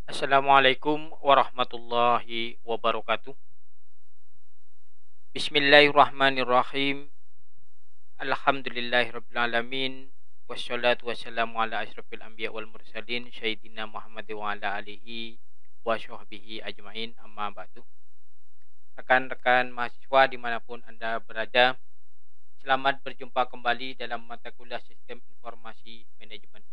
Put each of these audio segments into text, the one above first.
Assalamualaikum warahmatullahi wabarakatuh. Bismillahirrahmanirrahim. Alhamdulillahirrabbilalamin. Wassalatu wassalamu ala asyrafil anbiya wal mursalin Sayyidina Muhammad wa ala alihi wa sahbihi ajmain, amma ba'du. Rekan-rekan mahasiswa dimanapun Anda berada, selamat berjumpa kembali dalam mata kuliah Sistem Informasi Manajemen.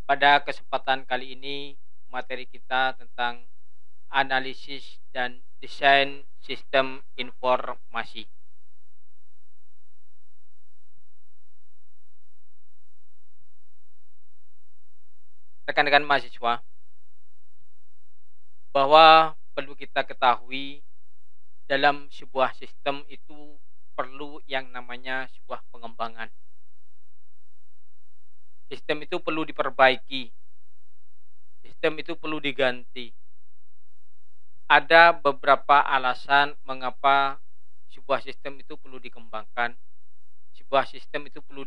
Pada kesempatan kali ini materi kita tentang analisis dan desain sistem informasi. Rekan-rekan mahasiswa, bahwa perlu kita ketahui dalam sebuah sistem itu perlu yang namanya sebuah pengembangan. Sistem itu perlu diperbaiki. Sistem itu perlu diganti. Ada beberapa alasan mengapa sebuah sistem itu perlu dikembangkan, sebuah sistem itu perlu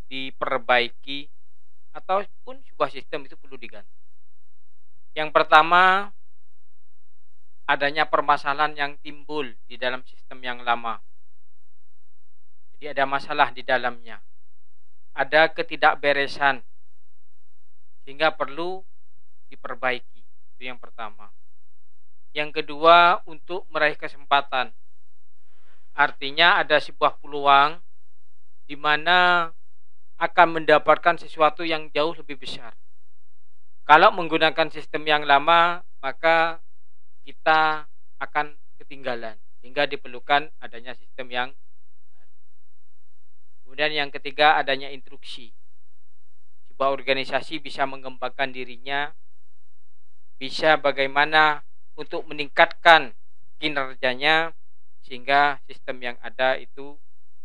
diperbaiki, ataupun sebuah sistem itu perlu diganti. Yang pertama, adanya permasalahan yang timbul di dalam sistem yang lama. Jadi ada masalah di dalamnya, ada ketidakberesan, sehingga perlu diperbaiki. Itu yang pertama. Yang kedua, untuk meraih kesempatan. Artinya ada sebuah peluang di mana akan mendapatkan sesuatu yang jauh lebih besar. Kalau menggunakan sistem yang lama, maka kita akan ketinggalan, sehingga diperlukan adanya sistem yang baru. Kemudian yang ketiga, adanya instruksi. Sebuah organisasi bisa mengembangkan dirinya, bisa bagaimana untuk meningkatkan kinerjanya, sehingga sistem yang ada itu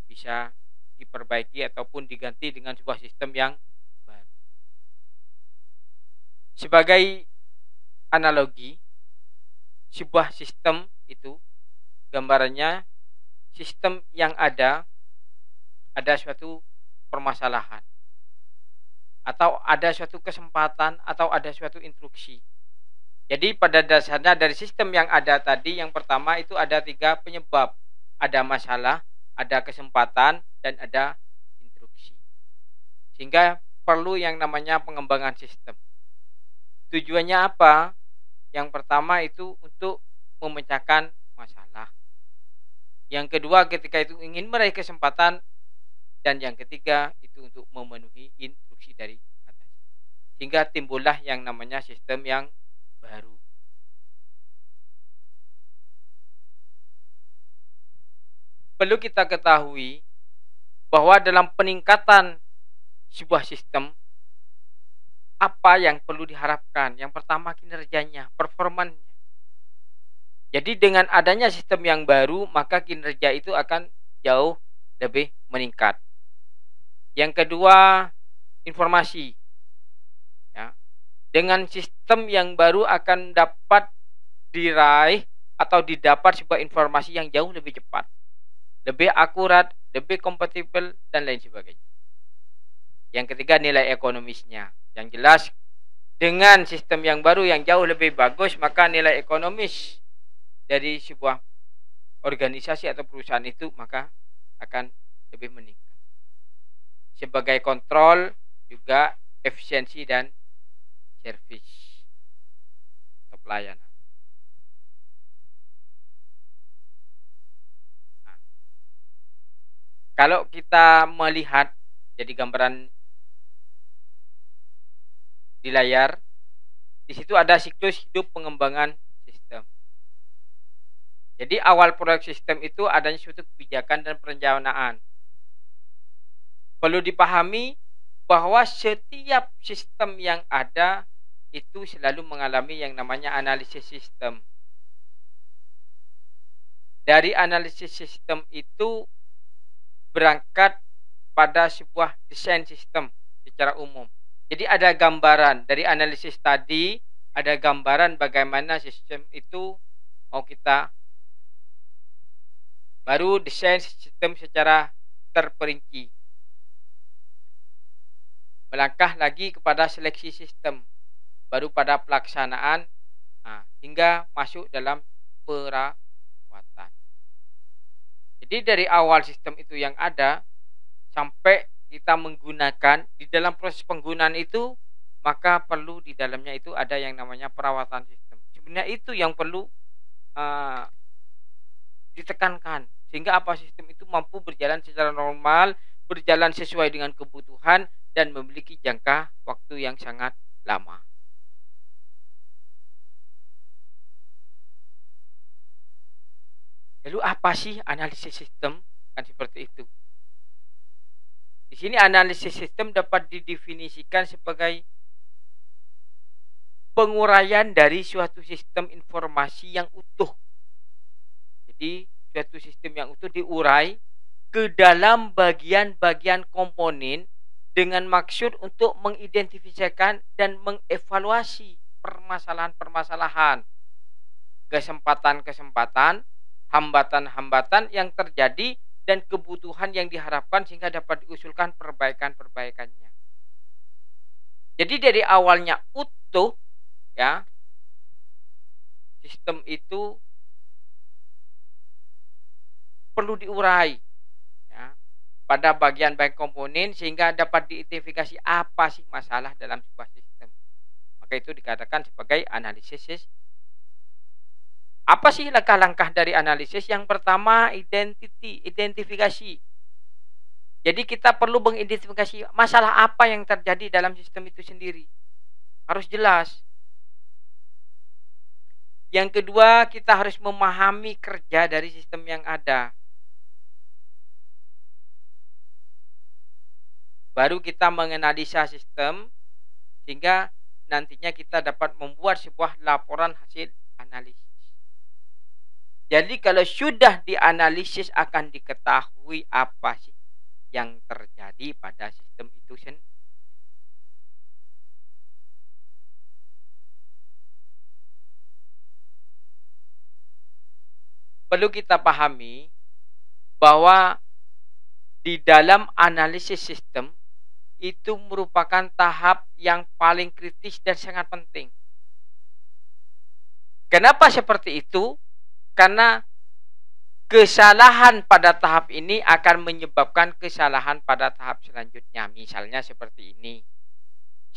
bisa diperbaiki ataupun diganti dengan sebuah sistem yang baru. Sebagai analogi, sebuah sistem itu gambarannya, sistem yang ada suatu permasalahan, atau ada suatu kesempatan, atau ada suatu instruksi. Jadi pada dasarnya dari sistem yang ada tadi, yang pertama itu ada 3 penyebab. Ada masalah, ada kesempatan, dan ada instruksi. Sehingga perlu yang namanya pengembangan sistem. Tujuannya apa? Yang pertama itu untuk memecahkan masalah. Yang kedua, ketika itu ingin meraih kesempatan. Dan yang ketiga itu untuk memenuhi instruksi dari atas. Sehingga timbullah yang namanya sistem yang baru. Perlu kita ketahui bahwa dalam peningkatan sebuah sistem, apa yang perlu diharapkan? Yang pertama, kinerjanya, performanya. Jadi dengan adanya sistem yang baru, maka kinerja itu akan jauh lebih meningkat. Yang kedua, informasi. Dengan sistem yang baru akan dapat diraih atau didapat sebuah informasi yang jauh lebih cepat, lebih akurat, lebih kompatibel, dan lain sebagainya. Yang ketiga, nilai ekonomisnya. Yang jelas, dengan sistem yang baru yang jauh lebih bagus, maka nilai ekonomis dari sebuah organisasi atau perusahaan itu maka akan lebih meningkat. Sebagai kontrol juga efisiensi dan servis atau pelayanan. Nah, kalau kita melihat jadi gambaran di layar, di situ ada siklus hidup pengembangan sistem. Jadi awal proyek sistem itu adanya suatu kebijakan dan perencanaan. Perlu dipahami bahwa setiap sistem yang ada itu selalu mengalami yang namanya analisis sistem. Dari analisis sistem itu berangkat pada sebuah desain sistem secara umum. Jadi ada gambaran dari analisis tadi, ada gambaran bagaimana sistem itu mau kita, baru desain sistem secara terperinci. Melangkah lagi kepada seleksi sistem. baru pada pelaksanaan, hingga masuk dalam perawatan. Jadi dari awal sistem itu yang ada sampai kita menggunakan, di dalam proses penggunaan itu maka perlu di dalamnya itu ada yang namanya perawatan sistem. Sebenarnya itu yang perlu ditekankan, sehingga sistem itu mampu berjalan secara normal, berjalan sesuai dengan kebutuhan, dan memiliki jangka waktu yang sangat lama. Lalu apa sih analisis sistem? Kan seperti itu. Di sini analisis sistem dapat didefinisikan sebagai penguraian dari suatu sistem informasi yang utuh. Jadi suatu sistem yang utuh diurai ke dalam bagian-bagian komponen dengan maksud untuk mengidentifikasikan dan mengevaluasi permasalahan-permasalahan, kesempatan-kesempatan, hambatan-hambatan yang terjadi, dan kebutuhan yang diharapkan sehingga dapat diusulkan perbaikan-perbaikannya. Jadi dari awalnya utuh, ya, sistem itu perlu diurai, ya, pada bagian-bagian komponen sehingga dapat diidentifikasi apa sih masalah dalam sebuah sistem. Maka itu dikatakan sebagai analisis sistem. Apa sih langkah-langkah dari analisis? Yang pertama, identifikasi. Jadi kita perlu mengidentifikasi masalah apa yang terjadi dalam sistem itu sendiri. Harus jelas. Yang kedua, kita harus memahami kerja dari sistem yang ada. Baru kita menganalisa sistem, sehingga nantinya kita dapat membuat sebuah laporan hasil analisis. Jadi kalau sudah dianalisis akan diketahui apa sih yang terjadi pada sistem itu sendiri. Perlu kita pahami bahwa di dalam analisis sistem itu merupakan tahap yang paling kritis dan sangat penting. Kenapa seperti itu? Karena kesalahan pada tahap ini akan menyebabkan kesalahan pada tahap selanjutnya. Misalnya seperti ini.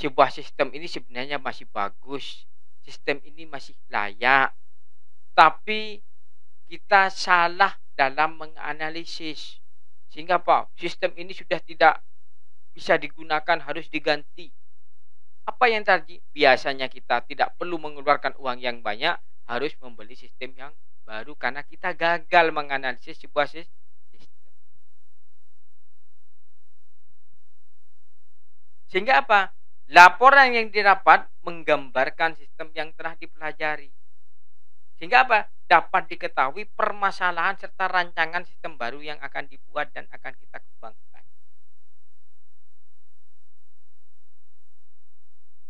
Sebuah sistem ini sebenarnya masih bagus. Sistem ini masih layak. Tapi kita salah dalam menganalisis. Sehingga sistem ini sudah tidak bisa digunakan, harus diganti. Apa yang terjadi? Biasanya kita tidak perlu mengeluarkan uang yang banyak, harus membeli sistem yang baru karena kita gagal menganalisis sebuah sistem. Sehingga apa? Laporan yang didapat menggambarkan sistem yang telah dipelajari. Sehingga apa? Dapat diketahui permasalahan serta rancangan sistem baru yang akan dibuat dan akan kita kembangkan.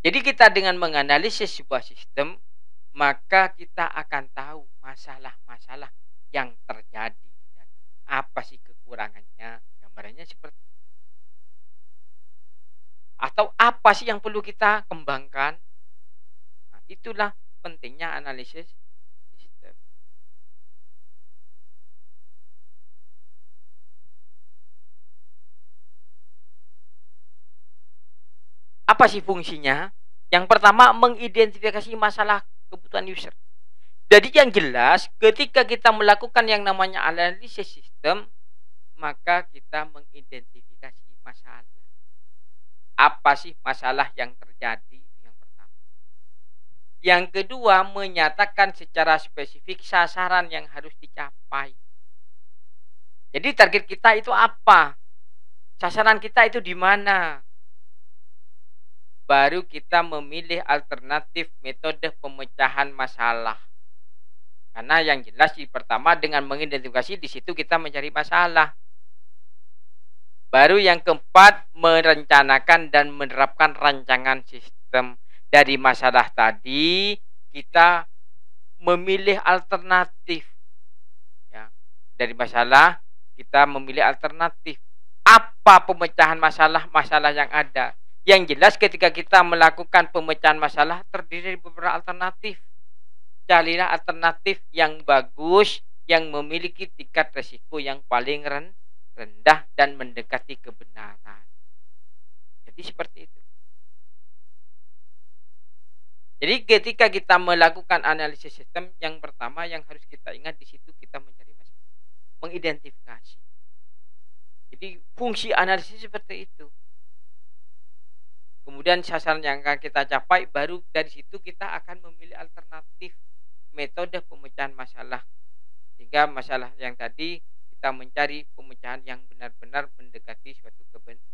Jadi kita dengan menganalisis sebuah sistem, maka kita akan tahu masalah-masalah yang terjadi di dalam. Apa sih kekurangannya? Gambarannya seperti itu. Atau apa sih yang perlu kita kembangkan? Nah, itulah pentingnya analisis sistem. Apa sih fungsinya? Yang pertama, mengidentifikasi masalah kebutuhan user. Jadi yang jelas, ketika kita melakukan yang namanya analisis sistem, maka kita mengidentifikasi masalah. Apa sih masalah yang terjadi? Itu yang pertama. Yang kedua, menyatakan secara spesifik sasaran yang harus dicapai. Jadi target kita itu apa? Sasaran kita itu di mana? Baru kita memilih alternatif metode pemecahan masalah. Karena yang jelas di pertama dengan mengidentifikasi, di situ kita mencari masalah. Baru yang keempat, merencanakan dan menerapkan rancangan sistem. Dari masalah tadi kita memilih alternatif. Ya. Dari masalah kita memilih alternatif. Apa pemecahan masalah yang ada? Yang jelas ketika kita melakukan pemecahan masalah terdiri dari beberapa alternatif. Carilah alternatif yang bagus, yang memiliki tingkat resiko yang paling rendah dan mendekati kebenaran. Jadi seperti itu. Jadi ketika kita melakukan analisis sistem, yang pertama yang harus kita ingat di situ kita mencari masalah, mengidentifikasi. Jadi fungsi analisis seperti itu. Kemudian sasaran yang akan kita capai, baru dari situ kita akan memilih alternatif metode pemecahan masalah. Sehingga masalah yang tadi kita mencari pemecahan yang benar-benar mendekati suatu kebenaran.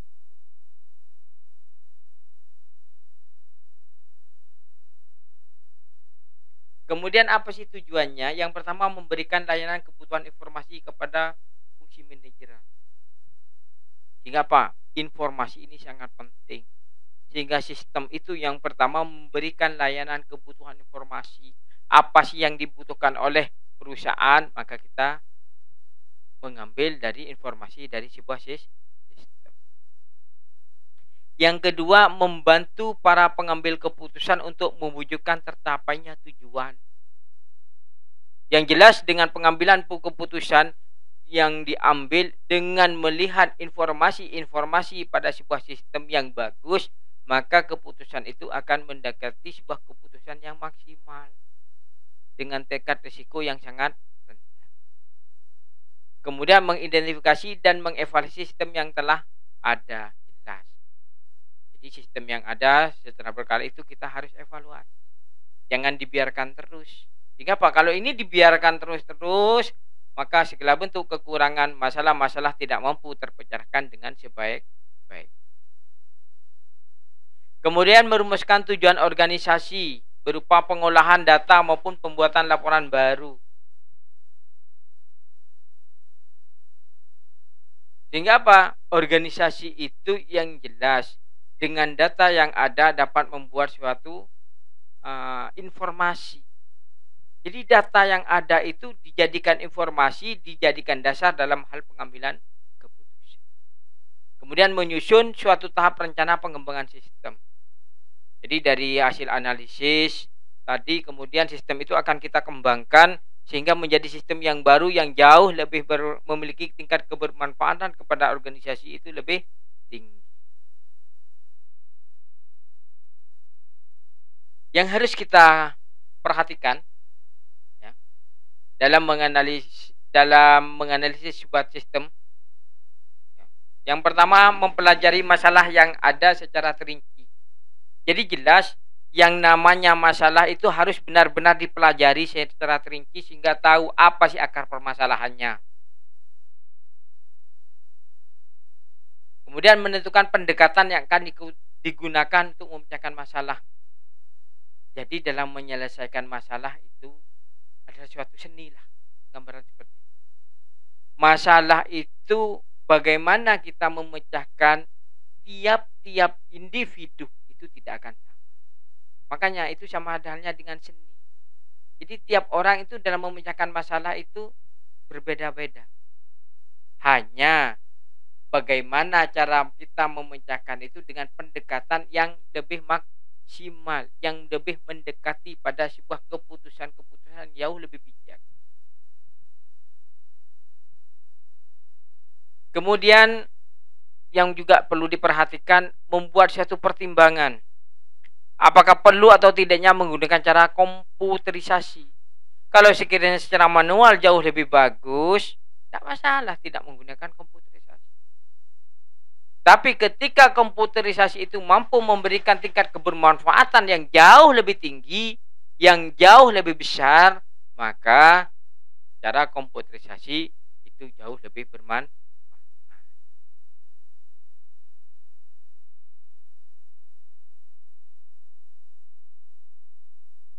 Kemudian apa sih tujuannya? Yang pertama memberikan layanan kebutuhan informasi kepada fungsi manajeran. Sehingga apa? Informasi ini sangat penting. Sehingga sistem itu yang pertama memberikan layanan kebutuhan informasi. Apa sih yang dibutuhkan oleh perusahaan, maka kita mengambil dari informasi dari sebuah sistem. Yang kedua, membantu para pengambil keputusan untuk mewujudkan tercapainya tujuan. Yang jelas dengan pengambilan keputusan yang diambil dengan melihat informasi-informasi pada sebuah sistem yang bagus, maka keputusan itu akan mendekati sebuah keputusan yang maksimal dengan tingkat risiko yang sangat rendah. Kemudian mengidentifikasi dan mengevaluasi sistem yang telah ada, jelas. Jadi sistem yang ada setelah berkali itu kita harus evaluasi. Jangan dibiarkan terus. Sehingga apa? Kalau ini dibiarkan terus-terus, maka segala bentuk kekurangan masalah-masalah tidak mampu terpecahkan dengan sebaik-baik. Kemudian merumuskan tujuan organisasi berupa pengolahan data maupun pembuatan laporan baru. Sehingga apa? Organisasi itu yang jelas dengan data yang ada dapat membuat suatu informasi. Jadi data yang ada itu dijadikan informasi, dijadikan dasar dalam hal pengambilan keputusan. Kemudian menyusun suatu tahap rencana pengembangan sistem. Jadi dari hasil analisis tadi, kemudian sistem itu akan kita kembangkan sehingga menjadi sistem yang baru yang jauh lebih memiliki tingkat kebermanfaatan kepada organisasi itu lebih tinggi. Yang harus kita perhatikan ya, dalam menganalisis sebuah sistem. Yang pertama, mempelajari masalah yang ada secara terinci. Jadi jelas yang namanya masalah itu harus benar-benar dipelajari secara terinci sehingga tahu apa sih akar permasalahannya. Kemudian menentukan pendekatan yang akan digunakan untuk memecahkan masalah. Jadi dalam menyelesaikan masalah itu adalah suatu seni lah, gambaran seperti itu. Masalah itu bagaimana kita memecahkan tiap-tiap individu itu tidak akan sama. Makanya itu sama halnya dengan seni. Jadi tiap orang itu dalam memecahkan masalah itu berbeda-beda. Hanya bagaimana cara kita memecahkan itu dengan pendekatan yang lebih maksimal, yang lebih mendekati pada sebuah keputusan-keputusan jauh lebih bijak. Kemudian yang juga perlu diperhatikan, membuat suatu pertimbangan. Apakah perlu atau tidaknya menggunakan cara komputerisasi. Kalau sekiranya secara manual jauh lebih bagus, tidak masalah tidak menggunakan komputerisasi. Tapi ketika komputerisasi itu mampu memberikan tingkat kebermanfaatan yang jauh lebih tinggi, yang jauh lebih besar, maka cara komputerisasi itu jauh lebih bermanfaat.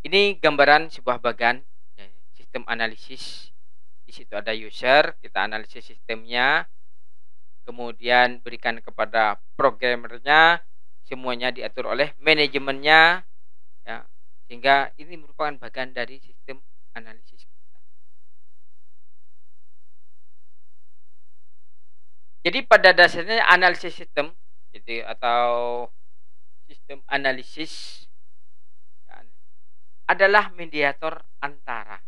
Ini gambaran sebuah bagan sistem analisis. Di situ ada user, kita analisis sistemnya, kemudian berikan kepada programmernya, semuanya diatur oleh manajemennya, ya, sehingga ini merupakan bagian dari sistem analisis kita. Jadi pada dasarnya analisis sistem, jadi atau sistem analisis adalah mediator antara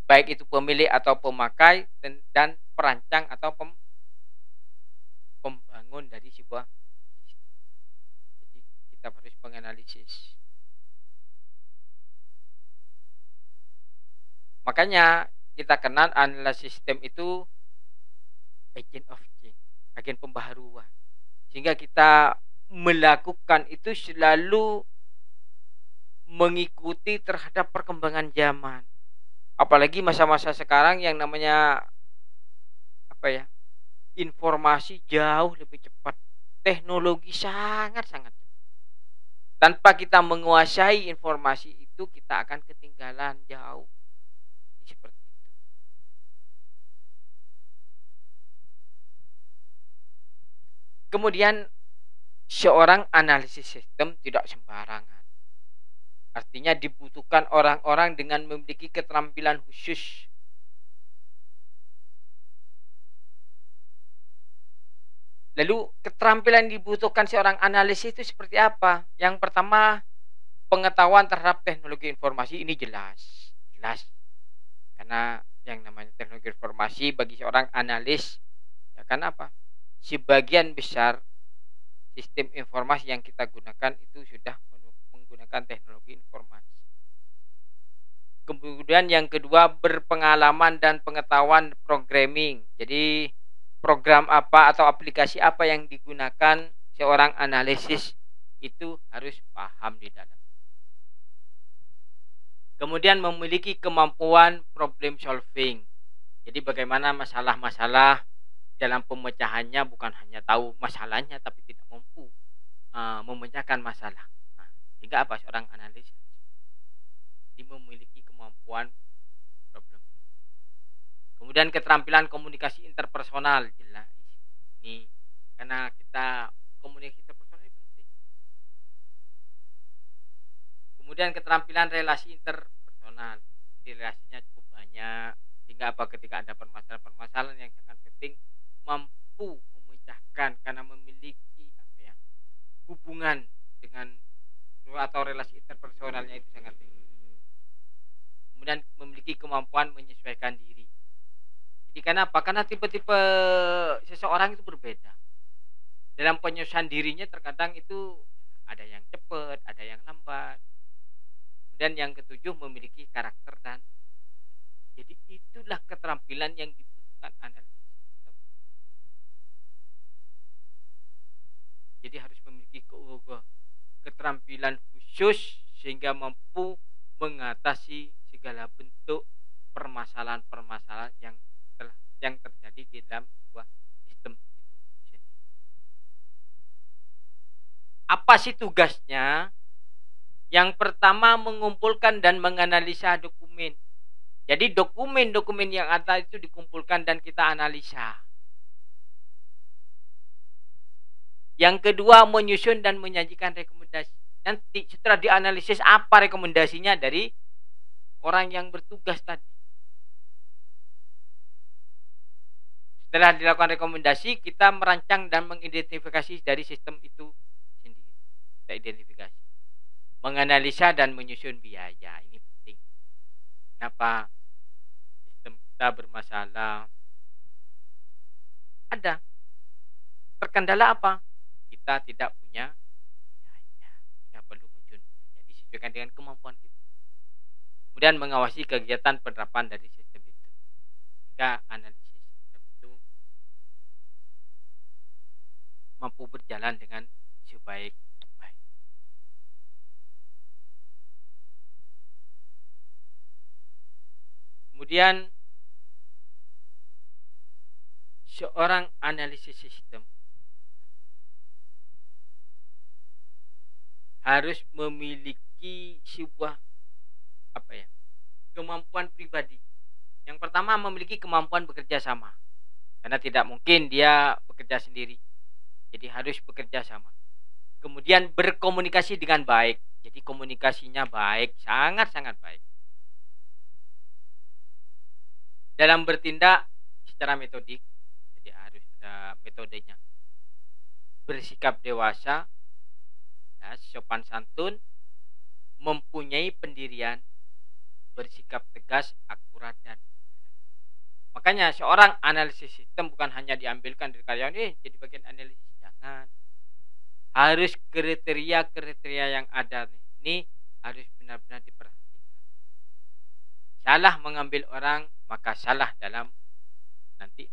baik itu pemilik atau pemakai dan perancang atau pembangun dari sebuah sistem. Jadi kita harus menganalisis. Makanya kita kenal analisis sistem itu agent of change, agen pembaharuan. Sehingga kita melakukan itu selalu mengikuti terhadap perkembangan zaman. Apalagi masa-masa sekarang yang namanya informasi jauh lebih cepat. Teknologi sangat-sangat cepat. Tanpa kita menguasai informasi itu, kita akan ketinggalan jauh. Seperti itu. Kemudian seorang analisis sistem tidak sembarangan. Artinya dibutuhkan orang-orang dengan memiliki keterampilan khusus. Lalu keterampilan yang dibutuhkan seorang analisis itu seperti apa? Yang pertama, pengetahuan terhadap teknologi informasi ini jelas. Karena yang namanya teknologi informasi bagi seorang analis, ya kan apa? Sebagian besar sistem informasi yang kita gunakan itu sudah menggunakan teknologi informasi. Kemudian yang kedua, berpengalaman dan pengetahuan programming. Jadi program apa atau aplikasi apa yang digunakan seorang analisis itu harus paham di dalam. Kemudian memiliki kemampuan problem solving. Jadi bagaimana masalah-masalah dalam pemecahannya, bukan hanya tahu masalahnya tapi tidak mampu memecahkan masalah. Sehingga apa? Seorang analis memiliki kemampuan problem. Kemudian keterampilan komunikasi interpersonal, jelas. Ini karena kita komunikasi interpersonal ini penting. Kemudian keterampilan relasi interpersonal. Jadi relasinya cukup banyak. Sehingga apa? Ketika ada permasalahan-permasalahan yang sangat penting, mampu memecahkan karena memiliki hubungan dengan atau relasi interpersonalnya itu sangat tinggi. Kemudian memiliki kemampuan menyesuaikan diri. Jadi kenapa? Karena tipe-tipe seseorang itu berbeda. Dalam penyesuaian dirinya terkadang itu ada yang cepat, ada yang lambat. Kemudian yang ketujuh, memiliki karakter dan jadi itulah keterampilan yang dibutuhkan analis. Jadi harus memiliki keterampilan khusus sehingga mampu mengatasi segala bentuk permasalahan-permasalahan yang terjadi di dalam sebuah sistem itu. Apa sih tugasnya? Yang pertama, mengumpulkan dan menganalisa dokumen. Jadi dokumen-dokumen yang ada itu dikumpulkan dan kita analisa. Yang kedua, menyusun dan menyajikan rekomendasi. Nanti setelah dianalisis apa rekomendasinya dari orang yang bertugas tadi. Setelah dilakukan rekomendasi, kita merancang dan mengidentifikasi dari sistem itu sendiri. Kita identifikasi. Menganalisa dan menyusun biaya. Ini penting. Kenapa sistem kita bermasalah? Ada. Terkendala apa? Kita tidak punya biaya. Kita perlu menyusun biaya. Disesuaikan dengan kemampuan kita. Kemudian mengawasi kegiatan penerapan dari sistem itu. Jika analisis sistem itu mampu berjalan dengan sebaik-baik. Kemudian seorang analisis sistem harus memiliki sebuah kemampuan pribadi. Yang pertama, memiliki kemampuan bekerja sama. Karena tidak mungkin dia bekerja sendiri. Jadi harus bekerja sama. Kemudian berkomunikasi dengan baik. Jadi komunikasinya baik, sangat-sangat baik. Dalam bertindak secara metodik, jadi harus ada metodenya. Bersikap dewasa, ya, sopan santun, mempunyai pendirian, bersikap tegas, akurat, dan makanya seorang analisis sistem bukan hanya diambilkan dari karyawan, jadi bagian analisis, jangan. Harus kriteria-kriteria yang ada nih, ini harus benar-benar diperhatikan. Salah mengambil orang, maka salah dalam nanti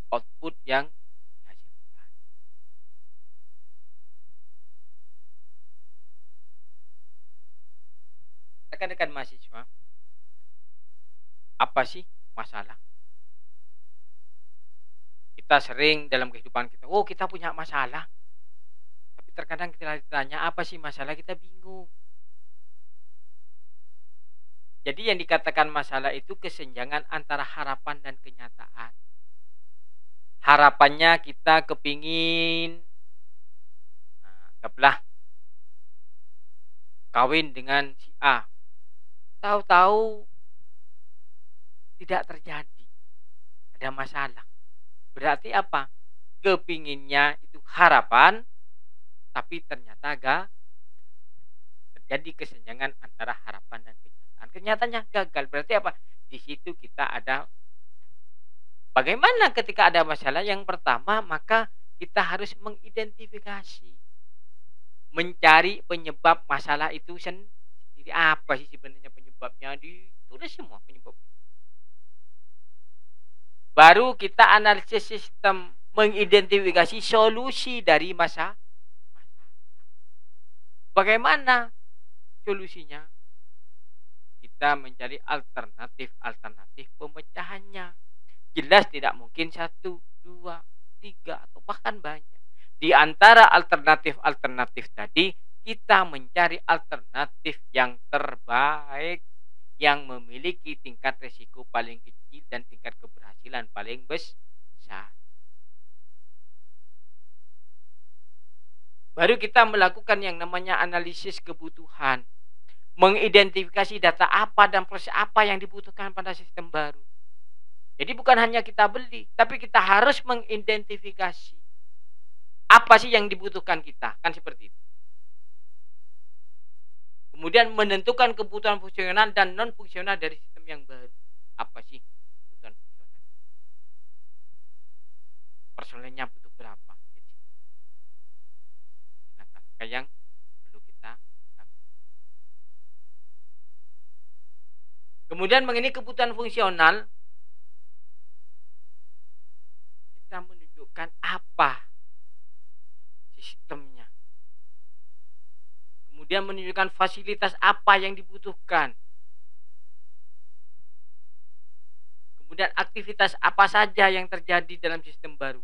output yang dihasilkan. Rekan-rekan mahasiswa, apa sih masalah? Kita sering dalam kehidupan kita, kita punya masalah. Tapi terkadang kita ditanya, apa sih masalah? Kita bingung. Jadi yang dikatakan masalah itu kesenjangan antara harapan dan kenyataan. Harapannya kita kepingin anggaplah kawin dengan si A. Tahu-tahu tidak terjadi. Ada masalah. Berarti apa? Kepinginnya itu harapan, tapi ternyata terjadi kesenjangan antara harapan dan kenyataan. Kenyataannya gagal. Berarti apa? Di situ kita ada. Bagaimana ketika ada masalah? Yang pertama, maka kita harus mengidentifikasi, mencari penyebab masalah itu sendiri. Apa sih sebenarnya penyebabnya? Ditulis semua penyebabnya. Baru kita analisis sistem, mengidentifikasi solusi dari masalah. Bagaimana solusinya? Kita mencari alternatif pemecahannya. Jelas tidak mungkin 1, 2, 3, atau bahkan banyak. Di antara alternatif tadi, kita mencari alternatif yang terbaik, yang memiliki tingkat risiko paling kecil dan tingkat keberhasilan paling besar. Baru kita melakukan yang namanya analisis kebutuhan. Mengidentifikasi data apa dan proses apa yang dibutuhkan pada sistem baru. Jadi bukan hanya kita beli, tapi kita harus mengidentifikasi apa sih yang dibutuhkan kita. Kan seperti itu. Kemudian menentukan kebutuhan fungsional dan non-fungsional dari sistem yang baru. Apa sih kebutuhan fungsional? Personelnya butuh berapa? Langkah-langkah yang perlu kita lakukan. Kemudian mengenai kebutuhan fungsional, kita menunjukkan apa sistemnya. Kemudian menunjukkan fasilitas apa yang dibutuhkan. Kemudian aktivitas apa saja yang terjadi dalam sistem baru.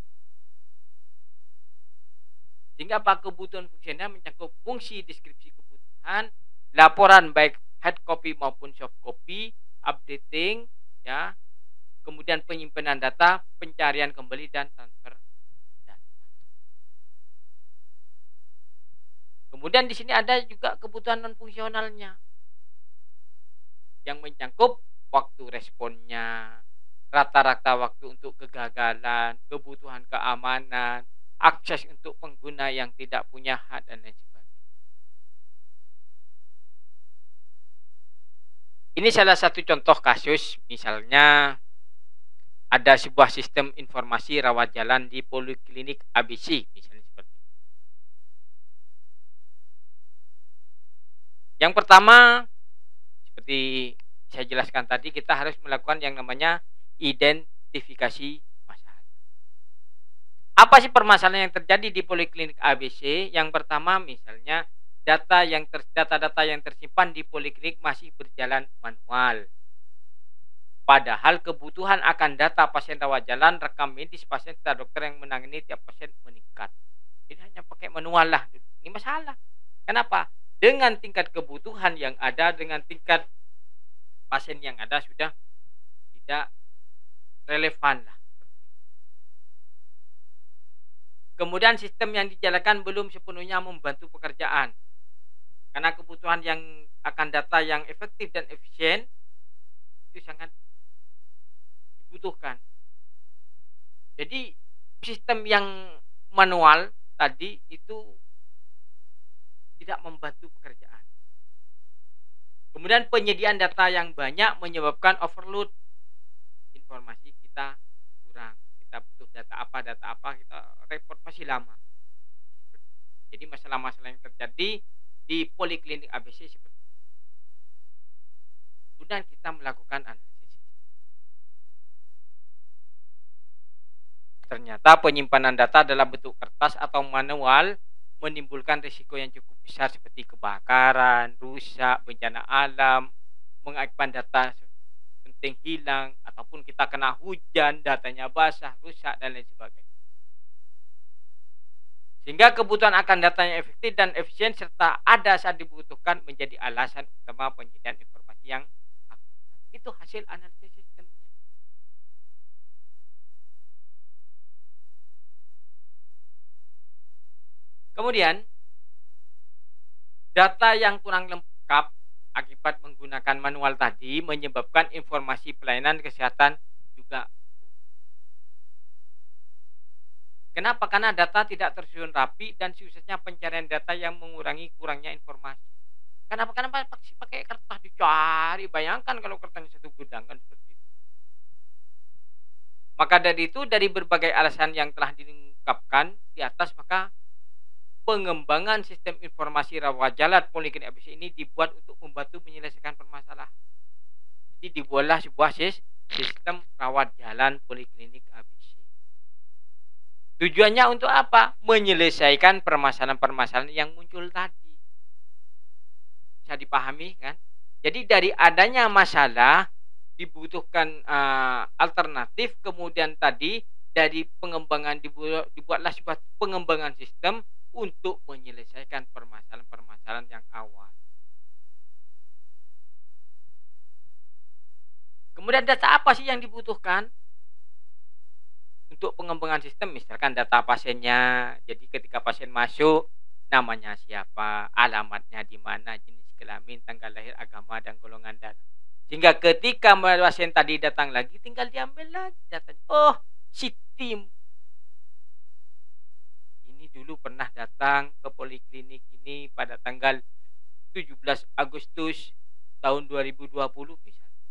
Sehingga apa kebutuhan fungsional mencakup fungsi deskripsi kebutuhan, laporan baik hard copy maupun soft copy, updating, ya, kemudian penyimpanan data, pencarian kembali, dan transfer data. Kemudian di sini ada juga kebutuhan non fungsionalnya yang mencakup waktu responnya, rata-rata waktu untuk kegagalan, kebutuhan keamanan, akses untuk pengguna yang tidak punya hak, dan lain sebagainya. Ini salah satu contoh kasus, misalnya ada sebuah sistem informasi rawat jalan di Poliklinik ABC, misalnya seperti itu. Yang pertama, seperti saya jelaskan tadi, kita harus melakukan yang namanya identifikasi masalah. Apa sih permasalahan yang terjadi di Poliklinik ABC? Yang pertama, misalnya data-data yang tersimpan di poliklinik masih berjalan manual. Padahal kebutuhan akan data pasien rawat jalan, rekam medis pasien, serta dokter yang menangani tiap pasien meningkat. Jadi hanya pakai manual lah. Ini masalah. Kenapa? Dengan tingkat kebutuhan yang ada, dengan tingkat pasien yang ada, sudah tidak relevan lah. Kemudian sistem yang dijalankan belum sepenuhnya membantu pekerjaan. Karena kebutuhan yang akan data yang efektif dan efisien itu sangat dibutuhkan. Jadi sistem yang manual tadi itu tidak membantu pekerjaan. Kemudian penyediaan data yang banyak menyebabkan overload. Informasi kita kurang. Kita butuh data apa, kita report masih lama. Jadi masalah-masalah yang terjadi di poliklinik ABC seperti itu. Kemudian kita melakukan analisis. Ternyata penyimpanan data dalam bentuk kertas atau manual menimbulkan risiko yang cukup besar seperti kebakaran, rusak, bencana alam, mengakibatkan data penting hilang, ataupun kita kena hujan, datanya basah, rusak, dan lain sebagainya. Sehingga kebutuhan akan data yang efektif dan efisien serta ada saat dibutuhkan menjadi alasan utama penyediaan informasi yang akurat. Itu hasil analisis sistemnya. Kemudian, data yang kurang lengkap akibat menggunakan manual tadi menyebabkan informasi pelayanan kesehatan juga. Kenapa? Karena data tidak tersusun rapi dan suksesnya pencarian data yang mengurangi kurangnya informasi. Kenapa? Karena pakai kertas dicari. Bayangkan kalau kertasnya satu gudang kan seperti itu. Maka dari itu, dari berbagai alasan yang telah diungkapkan di atas, maka pengembangan sistem informasi rawat jalan poliklinik ABC ini dibuat untuk membantu menyelesaikan permasalahan. Jadi dibuatlah sebuah sistem rawat jalan poliklinik ABC. Tujuannya untuk apa? Menyelesaikan permasalahan-permasalahan yang muncul tadi. Bisa dipahami kan? Jadi dari adanya masalah dibutuhkan alternatif, kemudian tadi dari pengembangan dibuatlah sebuah pengembangan sistem untuk menyelesaikan permasalahan-permasalahan yang awal. Kemudian data apa sih yang dibutuhkan untuk pengembangan sistem? Misalkan data pasiennya. Jadi ketika pasien masuk, namanya siapa, alamatnya di mana, jenis kelamin, tanggal lahir, agama, dan golongan darah. Sehingga ketika pasien tadi datang lagi, tinggal diambil lagi datanya. Oh, si tim dulu pernah datang ke poliklinik ini pada tanggal 17 Agustus tahun 2020 misalnya.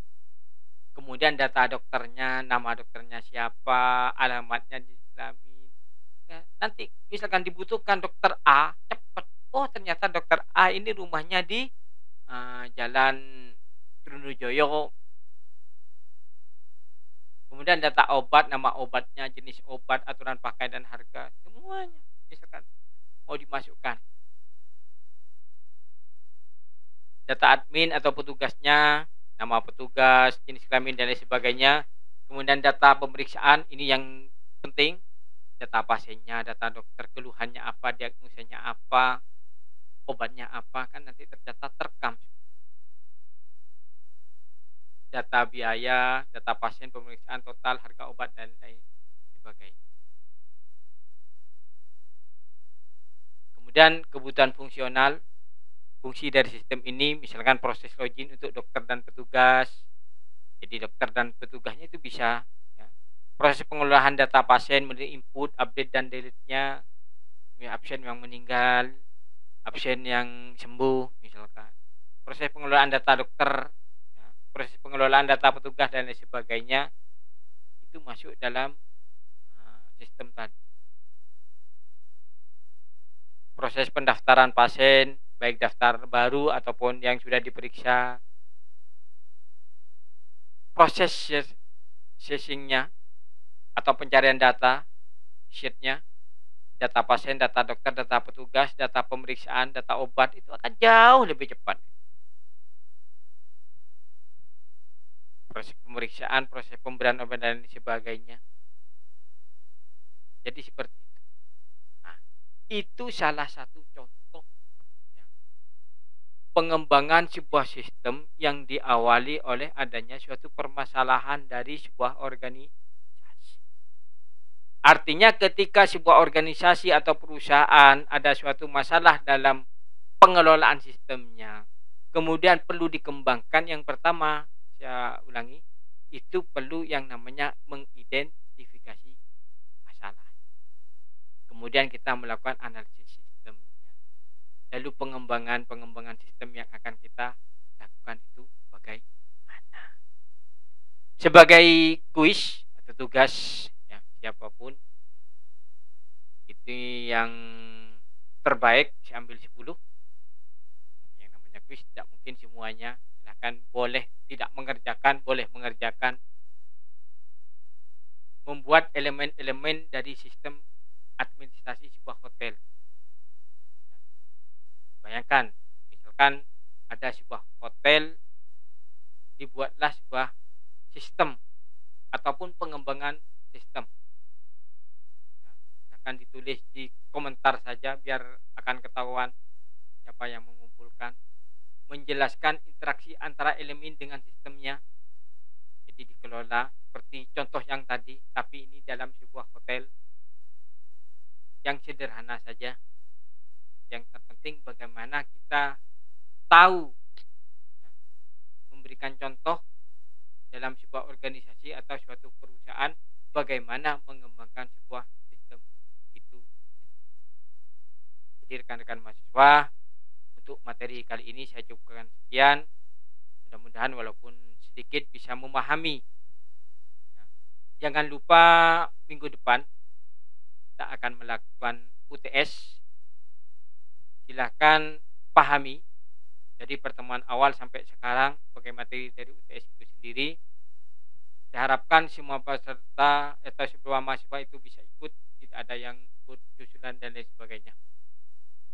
Kemudian data dokternya, nama dokternya siapa, alamatnya di kelamin. Ya, nanti misalkan dibutuhkan dokter A, cepat. Oh, ternyata dokter A ini rumahnya di Jalan Trunojoyo. Kemudian data obat, nama obatnya, jenis obat, aturan pakai dan harga, semuanya. Misalkan mau dimasukkan data admin atau petugasnya, nama petugas, jenis kelamin dan lain sebagainya. Kemudian data pemeriksaan, ini yang penting, data pasiennya, data dokter, keluhannya apa, diagnosanya apa, obatnya apa, kan nanti tercatat, terekam. Data biaya, data pasien, pemeriksaan total, harga obat dan lain sebagainya. Dan kebutuhan fungsional, fungsi dari sistem ini, misalkan proses login untuk dokter dan petugas. Jadi dokter dan petugasnya itu bisa ya. Proses pengelolaan data pasien, melalui input, update dan delete-nya, absen yang meninggal, absen yang sembuh misalkan. Proses pengelolaan data dokter, ya. Proses pengelolaan data petugas dan lain sebagainya, itu masuk dalam sistem tadi. Proses pendaftaran pasien, baik daftar baru ataupun yang sudah diperiksa. Proses searching-nya atau pencarian data, sheet-nya, data pasien, data dokter, data petugas, data pemeriksaan, data obat, itu akan jauh lebih cepat. Proses pemeriksaan, proses pemberian obat dan sebagainya. Jadi seperti itu. Nah, itu salah satu contoh ya, pengembangan sebuah sistem yang diawali oleh adanya suatu permasalahan dari sebuah organisasi. Artinya ketika sebuah organisasi atau perusahaan ada suatu masalah dalam pengelolaan sistemnya, kemudian perlu dikembangkan, yang pertama saya ulangi, itu perlu yang namanya mengidentifikasi masalah. Kemudian kita melakukan analisis sistemnya. lalu pengembangan sistem yang akan kita lakukan itu bagaimana. Sebagai kuis atau tugas ya, siapapun itu yang terbaik diambil 10. Yang namanya kuis tidak mungkin semuanya, silahkan, boleh tidak mengerjakan, boleh mengerjakan. Membuat elemen-elemen dari sistem administrasi sebuah hotel. Bayangkan, misalkan ada sebuah hotel, dibuatlah sebuah sistem ataupun pengembangan sistem. Akan ditulis di komentar saja biar akan ketahuan siapa yang mengumpulkan. Menjelaskan interaksi antara elemen dengan sistemnya. Jadi dikelola seperti contoh yang tadi, tapi ini dalam sebuah hotel yang sederhana saja. Yang terpenting bagaimana kita tahu memberikan contoh dalam sebuah organisasi atau suatu perusahaan bagaimana mengembangkan sebuah sistem itu. Jadi rekan-rekan mahasiswa, untuk materi kali ini saya cukupkan sekian. Mudah-mudahan walaupun sedikit bisa memahami. Jangan lupa minggu depan kita akan melakukan UTS. Silahkan pahami dari pertemuan awal sampai sekarang sebagai materi dari UTS itu sendiri. Saya harapkan semua peserta atau semua mahasiswa itu bisa ikut, tidak ada yang ikut susulan dan lain sebagainya.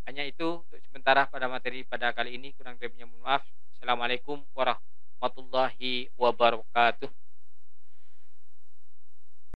Hanya itu untuk sementara pada materi pada kali ini. Kurang lebihnya mohon maaf. Assalamualaikum warahmatullahi wabarakatuh.